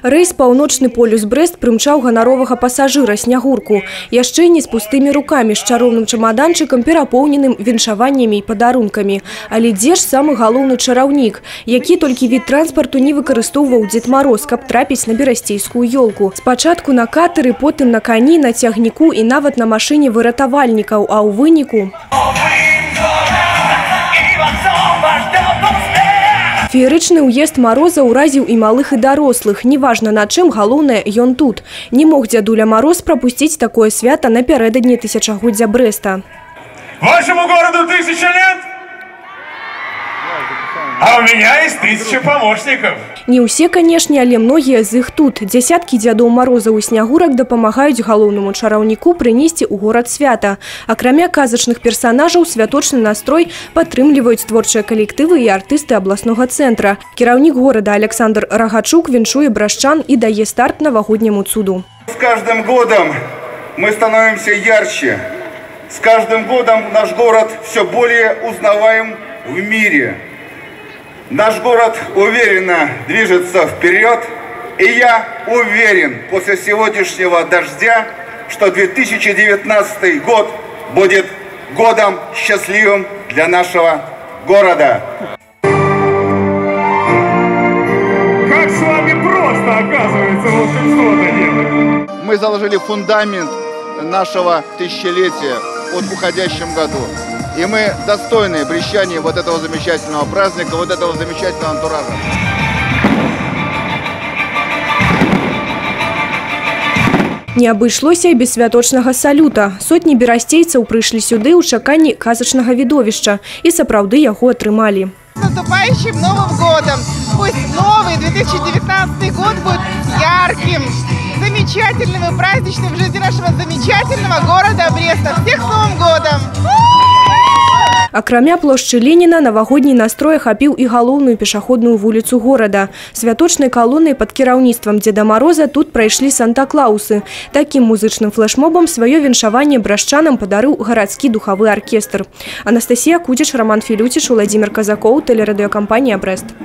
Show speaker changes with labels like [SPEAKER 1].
[SPEAKER 1] Рэйс «Паўночны полюс-Брэст» прымчаў ганаровага пасажыра Снягурку. Яшчэ не з пустымі рукамі, з чароўным чамаданчыкам, перапоўненым віншаваннямі і падарункамі. Але дзе ж самы галоўны чараўнік, які толькі від транспарту не выкарыстоўваў Дзед Мароз, каб трапіць на берасцейскую ёлку. Спачатку на катары, потым на кані, на цягніку і нават на машыне выратавальнікаў, а ў выніку феерычны ўезд Мароза ўразіў і малых, і дарослых. Неважна на чым, галоўнае, ён тут. Не мог дзядуля Мароз прапусціць такое свята напярэдадні тысячагоддзя Брэста.
[SPEAKER 2] Вашему городу 1000 лет, а у меня есть 1000 помощников.
[SPEAKER 1] Не ўсе, канешне, але многія з іх тут. Дзясяткі дзядоў Марозаў і Снягурак дапамагаюць галоўнаму чараўніку прынесці ў горад свята. Акрамя казачных персанажаў, святочны настрой падтрымліваюць творчыя калектывы і артысты абласнога цэнтра. Кіраўнік горада Александр Рагачук віншуе брашчан і дае старт навагодняму цуду.
[SPEAKER 3] С каждым годом мы становимся ярче. С каждым годом наш город все более узнаваем в мире. Наш город уверенно движется вперед, и я уверен после сегодняшнего дождя, что 2019 год будет годом счастливым для нашего города.
[SPEAKER 2] Как с вами просто, оказывается, волшебство-то делать.
[SPEAKER 3] Мы заложили фундамент нашего тысячелетия в уходящем году. И мы достойны обещания вот этого замечательного праздника, вот этого замечательного антуража.
[SPEAKER 1] Не абышлося і без святочнага салюта. Сотні берасцейцаў прыйшлі сюды ў чаканні казачнага відовішча і сапраўды яго атрымалі.
[SPEAKER 4] С наступающим Новым годом! Пусть новый 2019 год будет ярким, замечательным и праздничным в жизни нашего замечательного города Бреста. Всех с Новым годом!
[SPEAKER 1] Акрамя плошчы Леніна, навагодні настрой ахапіў і галоўную пешаходную вуліцу горада. Святочнай калонай пад кіраўніцтвам Дзеда Мароза тут прайшлі Санта-Клаусы. Такім музычным флешмобам сваё віншаванне брашчанам падарыў гарадскі духавы аркестр. Анастасія Кудзіч, Роман Філюціч, Владимир Казакоў, тэлерадыёкампанія «Брэст».